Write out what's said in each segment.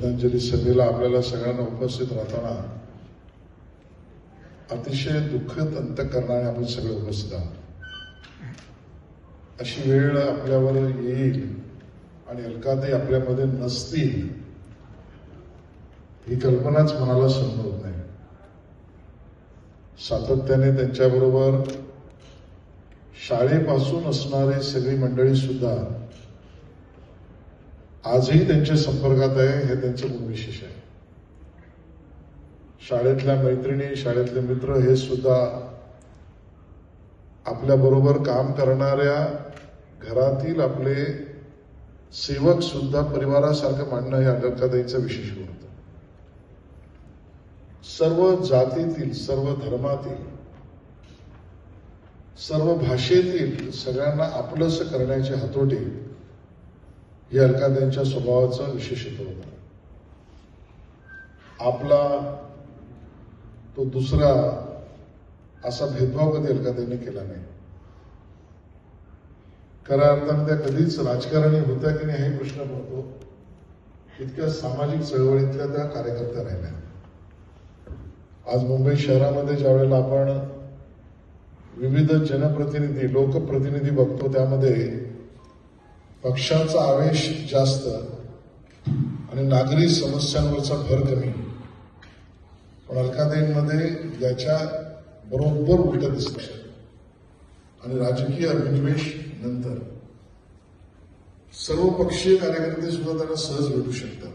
श्रद्धांजली सभेला आपल्याला सगळ्यांना उपस्थित राहताना अतिशय दुःखद अंतःकरणाने आपण सगळे उपस्थित आहोत. अशी वेळ आपल्यावर येईल आणि अलकाताई आपल्यामध्ये नसतील ही कल्पनाच मनाला सहन होत नाही. सातत्याने त्यांच्याबरोबर शाळेपासून असणारी सगळी मंडळी सुद्धा आजही त्यांच्या संपर्कात आहे. हे त्यांचं गुण विशेष आहे. शाळेतल्या मैत्रिणी, शाळेतले मित्र हे सुद्धा आपल्या बरोबर काम करणाऱ्या घरातील आपले सेवक सुद्धा परिवारासारखं मानणं हे अलकाताईंचं विशेष गुण होतं. सर्व जातीतील, सर्व धर्मातील, सर्व भाषेतील सगळ्यांना आपलंसं करण्याची हातोटी हे अलकाताईंच्या स्वभावाचं विशेषत्व होतं. आपला तो दुसरा असा भेदभाव कधी अलकाताईंनी केला नाही. खऱ्या अर्थाने त्या कधीच राजकारणी होत्या की नाही हे प्रश्न पडतो. इतक्या सामाजिक चळवळीतल्या त्या कार्यकर्त्या राहिल्या. आज मुंबई शहरामध्ये ज्या वेळेला आपण विविध जनप्रतिनिधी, लोकप्रतिनिधी बघतो त्यामध्ये पक्षाचा आवेश जास्त आणि नागरी समस्यांवरचा भर कमी. पण अलकाताईंमध्ये याच्या बरोबर उलट दिसतं आणि राजकीय अभिनिवेश नंतर सर्व पक्षीय कार्यकर्ते सुद्धा त्यांना सहज भेटू शकतात.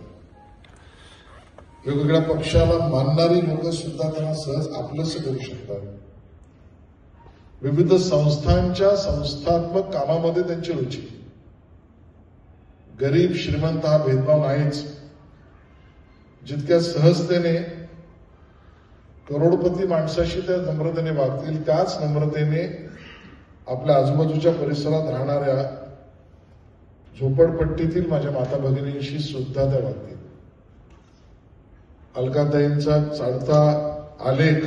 वेगवेगळ्या पक्षाला मानणारी लोक सुद्धा त्यांना सहज आपलंसं करू शकतात. विविध संस्थांच्या संस्थात्मक कामामध्ये त्यांची रुची. गरीब श्रीमंत हा भेदभाव नाहीच. जितक्या सहजतेने करोडपती माणसाशी त्या नम्रतेने वागतील त्याच नम्रतेने आपल्या आजूबाजूच्या परिसरात राहणाऱ्या झोपडपट्टीतील माझ्या माता भगिनींशी सुद्धा त्या वागतील. अलकाताईंचा चढता आलेख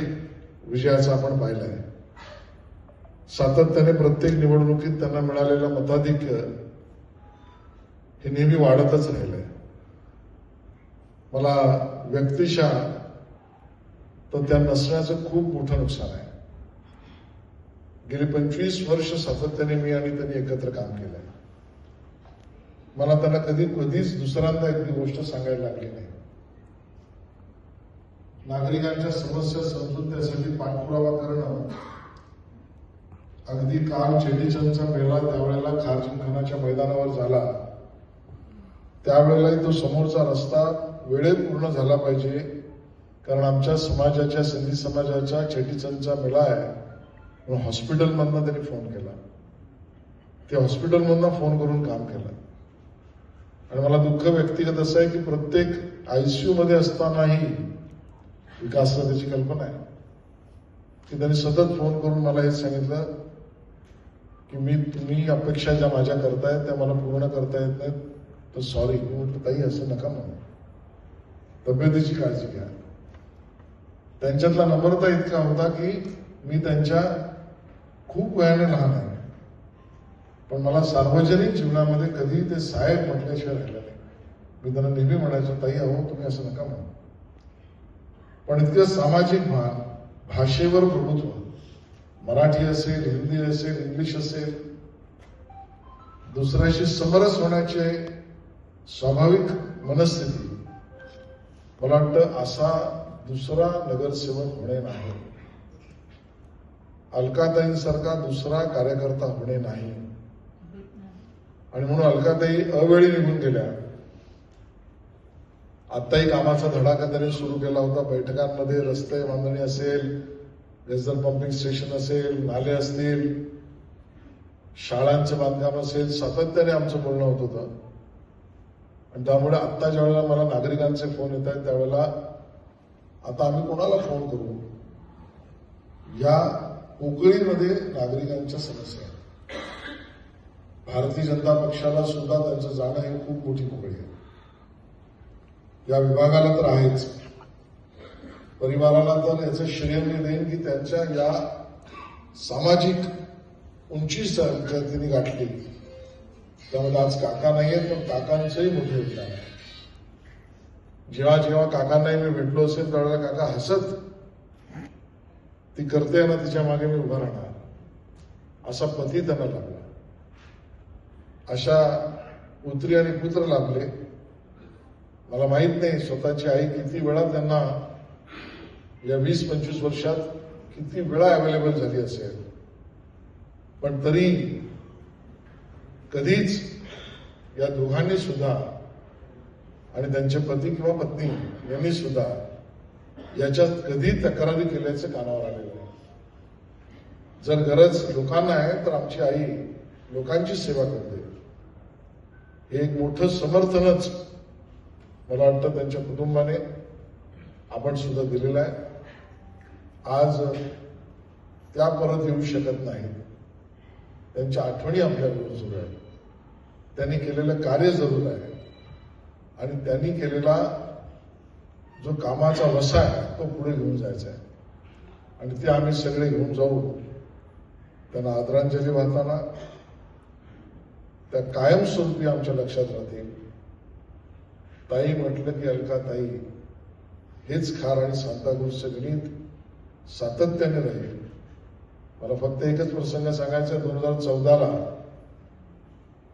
विजयाचा आपण पाहिलाय. सातत्याने प्रत्येक निवडणुकीत त्यांना मिळालेलं मताधिक्य हे नेहमी वाढतच राहिलंय. मला व्यक्तिशः तर त्या नसण्याचं खूप मोठं नुकसान आहे. गेली 25 वर्ष सातत्याने मी आणि त्यांनी एकत्र काम केलंय. मला त्यांना कधीच दुसऱ्यांदा एक गोष्ट सांगायला लागली नाही. नागरिकांच्या समस्या समजून त्यासाठी पाठपुरावा करणं. अगदी काल चेटीचंदचा मेळा त्यावेळेला खार जिमखानाच्या मैदानावर झाला. त्यावेळेलाही तो समोरचा रस्ता वेळेत पूर्ण झाला पाहिजे, कारण आमच्या समाजाच्या, सिंधी समाजाच्या चेटीचंदचा मेळा आहे म्हणून हॉस्पिटलमधनं त्यांनी फोन केला. ते हॉस्पिटलमधनं फोन करून काम केलं. आणि मला दुःख व्यक्तिगत असं आहे की प्रत्येक आयसीयू मध्ये असतानाही विकासला त्याची कल्पना आहे की त्यांनी सतत फोन करून मला हे सांगितलं की तुम्ही अपेक्षा ज्या माझ्या करतायत त्या मला पूर्ण करता येत नाहीत, तर सॉरी. मी म्हटलं ताई असं नका म्हणू, तब्येतीची काळजी घ्या. त्यांच्यातला नम्रता इतका होता की मी त्यांच्या खूप वयाने लहान आहे, पण मला सार्वजनिक जीवनामध्ये कधी ते साहेब म्हटल्याशिवाय राहिलं नाही. मी त्यांना नेहमी म्हणायचो ताई अहो तुम्ही असं नका म्हणू. पण इतकं सामाजिक भान, भाषेवर प्रभुत्व, मराठी असेल, हिंदी असेल, इंग्लिश असेल, दुसऱ्याशी समरस होण्याचे स्वाभाविक मनस्थिती, मला वाटतं असा दुसरा नगरसेवक होणे नाही, अलकाताईंसारखा दुसरा कार्यकर्ता होणे नाही. आणि म्हणून अलकाताई अवेळी निघून गेल्या. आत्ताही कामाचा धडाका त्यांनी सुरू केला होता. बैठकांमध्ये रस्ते बांधणी असेल, गजल पंपिंग स्टेशन असेल, नाले असतील, शाळांचं बांधकाम असेल, सातत्याने आमचं बोलणं होत होतं. आणि त्यामुळे आत्ता ज्या वेळेला मला नागरिकांचे फोन येत आहेत त्यावेळेला आता आम्ही कोणाला फोन करू, या पोकळीमध्ये नागरिकांच्या समस्या आहेत. भारतीय जनता पक्षाला सुद्धा त्यांचं जाणं हे खूप मोठी पोकळी आहे. या विभागाला तर आहेच, परिवाराला तर याचं श्रेय मी देईन की त्यांच्या या सामाजिक उंची त्यांनी गाठली. त्यामध्ये आज काका नाही आहेत, पण काकांचंही मोठं योगदान आहे. जेव्हा जेव्हा काकांनाही मी भेटलो असेल त्यावेळेला काका हसत ती करते ना तिच्या मागे मी उभा राहणार असा पती त्यांना लाभला. अशा पुत्री आणि पुत्र लाभले. मला माहित नाही स्वतःची आई किती वेळा त्यांना या 20-25 वर्षात किती वेळा अवेलेबल झाली असेल, पण तरी कधीच या दोघांनी सुद्धा आणि त्यांचे पती किंवा पत्नी यांनी सुद्धा याच्यात कधी तक्रारी केल्याचं कानावर आलेलं नाही. जर गरज लोकांना आहे तर आमची आई लोकांची सेवा करते. हे एक मोठं समर्थनच मला वाटतं त्यांच्या कुटुंबाने आपण सुद्धा दिलेलं आहे. आज त्या परत येऊ शकत नाहीत. त्यांच्या आठवणी आपल्याबरोबर सुरू आहेत. त्यांनी केलेलं कार्य जरूर आहे आणि त्यांनी केलेला जो कामाचा वसा आहे तो पुढे घेऊन जायचा आहे आणि ते आम्ही सगळे घेऊन जाऊ. त्यांना आदरांजली वाहताना त्या कायमस्वरूपी आमच्या लक्षात राहतील. ताई म्हटलं की अलका ताई हेच खार आणि सांताक्रूजचं गणित सातत्याने राहील. मला फक्त एकच प्रसंग सांगायचा. 2014ला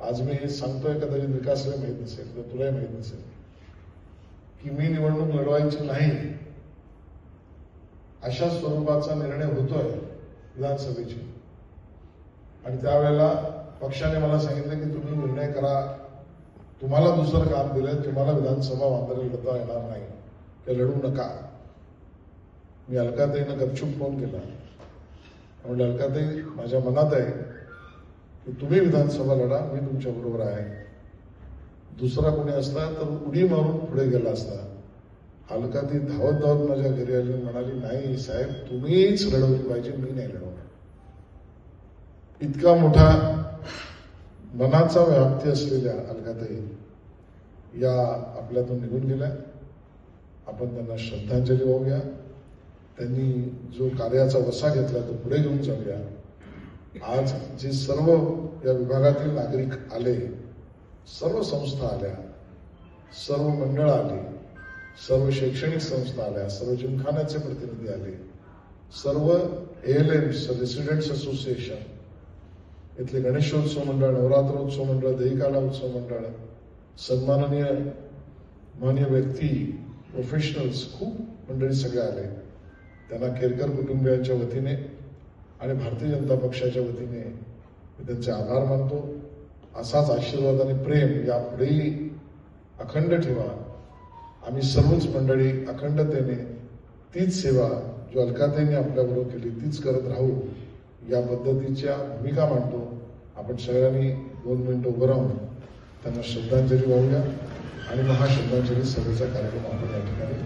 आज मी हे सांगतोय कदाचित विकासला माहित नसेल किंवा तुलाही माहित नसेल की मी निवडणूक लढवायची नाही अशा स्वरूपाचा निर्णय होतोय विधानसभेची. आणि त्यावेळेला पक्षाने मला सांगितलं की तुम्ही निर्णय करा, तुम्हाला दुसरं काम दिलं, तुम्हाला विधानसभा वांद्रे लढता येणार नाही ते लढू नका. मी अलकाताईंना गपचूप फोन केला. म्हणजे अलकाताई माझ्या मनात आहे की तुम्ही विधानसभा लढा, मी तुमच्या बरोबर आहे. दुसरा कोणी असता तर उडी मारून पुढे गेला असता. अलकाताई धावत धावत माझ्या घरी आली म्हणाली नाही साहेब तुम्हीच लढवली पाहिजे, मी नाही लढवणार. इतका मोठा मनाचा व्याप्ती असलेल्या अलकाताई या आपल्यातून निघून गेल्या. आपण त्यांना श्रद्धांजली वाहूया. त्यांनी जो कार्याचा वसा घेतला तो पुढे घेऊन जाऊया. आज जे सर्व या विभागातील नागरिक आले, सर्व संस्था आल्या, सर्व मंडळ आली, सर्व शैक्षणिक संस्था आल्या, सर्व जिमखान्याचे प्रतिनिधी आले, सर्व ALMs रेसिडेंट्स असोसिएशन, इथले गणेशोत्सव मंडळ, नवरात्रोत्सव मंडळ, दहीकाला उत्सव मंडळ, सन्माननीय माननीय व्यक्ती, प्रोफेशनल्स, खूप मंडळी सगळे आले. त्यांना केरकर कुटुंबियांच्या वतीने आणि भारतीय जनता पक्षाच्या वतीने मी त्यांचे आभार मानतो. असाच आशीर्वाद आणि प्रेम यापुढेही अखंड ठेवा. आम्ही सर्वच मंडळी अखंडतेने तीच सेवा जो अलकाताईंनी आपल्याबरोबर केली तीच करत राहू या पद्धतीच्या भूमिका मांडतो. आपण सगळ्यांनी 2 मिनिटं उभं राहून त्यांना श्रद्धांजली वाहूया आणि महाश्रद्धांजली सभेचा कार्यक्रम आपण या ठिकाणी